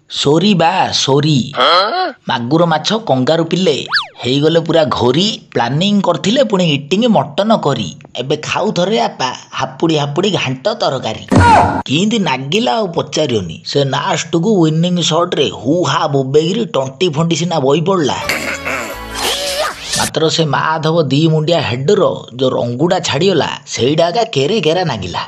Sorry बा sorry मागुर माछ कंगारू पिले हेगले पूरा घोरी प्लानिंग करथिले पुणी इटिंग मटन करी एबे खाऊ थरे आपा हापुड़ी हापुड़ी घांट तरकारी किंदी नागिला आ पचारियोनी से लास्ट को विनिंग शॉट रे हु हा बोबेगिरी टंटी फंटी सिना बई पड़ला मात्र से माधव दी मुंडिया हेडर जो रंगुड़ा छाड़ीगला सेईडा केरे केरा नागिला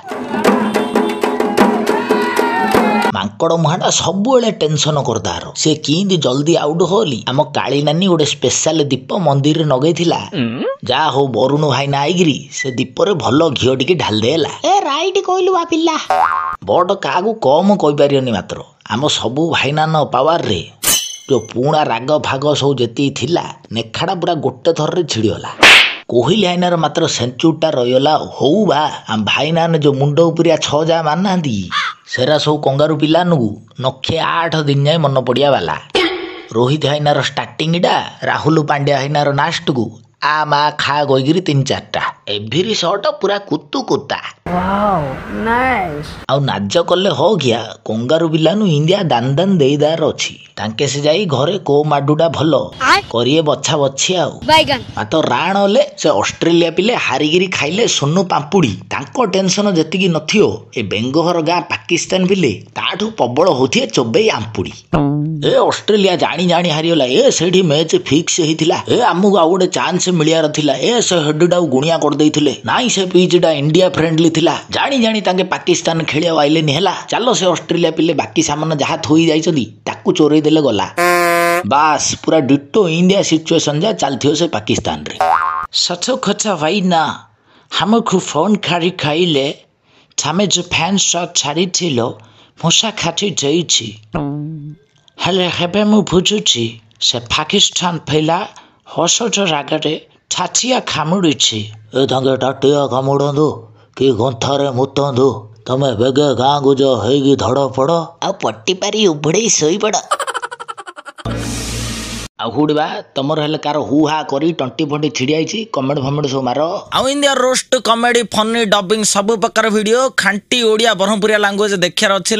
मांकड़ मुहाटा सबुले टेंशन करदार से किंदी जल्दी आउट होली आम काली नानी गोटे स्पेशल दीप मंदिर रे नगई थिला जा हो बरुण भाईना आईगिरी से दीप रे भल घिओ टिके ढाल देला ए राइट कहलु बा पिल्ला बट कागु कम कहि पारियनी मात्र आम सबु भाईना न पावर रे जो पुणा राग भाग सब जेती थिला नेखाड़ा पूरा गोटे थर रे छिड़ीगला कोहली आईनार मात्र सेंचुरीटा रहीगला हौ बा आम भाईना जो मुंड उपरिया 6 जा मानना सेरा सब कंगारू पिला नुगु नखे 8 दिन जाए मन पड़िया वाला रोहित हाइनार स्टार्टिंग डा राहुल पांड्या हाइनार लास्ट को आ मा खा गईगिरी 3-4टा एभरी शॉट पूरा कुत्तु कुत्ता वाओ नाइस आउ नाज कले हो गया कंगारू पिला नु इंडिया दान दान देईदार अछि तांके से जाई घरे को माडुडा भलो करिए बच्छा बच्छी आउ मातो राण होले से ऑस्ट्रेलिया पिले हारिगिरी खाइले सोनू पांपुड़ी तांको टेंशन जेतिकी नथियो ए बेंगोहर गा पाकिस्तान पिले ताठू प्रबल होथिए चोबे आंपुड़ी ए ऑस्ट्रेलिया जानी जानी हारिगला ए सेठी मैच फिक्स हेतिला ए आमु आ गोटे चांस मिलियार थिला ए से हेडडा गुणिया कर देइथिले नाइ से पिचडा इंडिया फ्रेंडली थिला जानी जानी तांके पाकिस्तान खेलिया आइले नि हला चलो से ऑस्ट्रेलिया पिले बाकी सामान जहा थोई जाइछदी ताकू चोरई देले गला बास पूरा डिट्टो इंडिया सिचुएशन जा चलथियो से पाकिस्तान रे सचो खचा भाई ना हमकु फोन खारी खाइले थामे जो फैन शॉट छाड़ी थिलो मुसा खाटी जाइछि हेले हेबे मु बुझुछि से पाकिस्तान फैला हसज रागरे छाछिया खामुड़िछि ए तांगे टाटिया खामुडंदो कि गंथारे मुतंदो तमे बेगे गाँ गुज हेगी धड़ पड़ आ पट्टी पारी उबड़े सोई पड़ आउडा तुम हेल्ले कार हु हा करी टंटी फंटी छिड़ी कमेंट फमेंट सब मार आउ India roast comedy funny dubbing सब प्रकार वीडियो खांटी ओडिया ब्रह्मपुरिया लैंग्वेज देखार अच्छे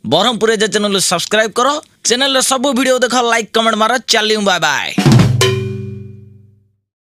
ब्रह्मपुर चैनल सब्सक्राइब करो चैनल सब वीडियो देख लाइक कमेंट मार चलियो बाय बाय।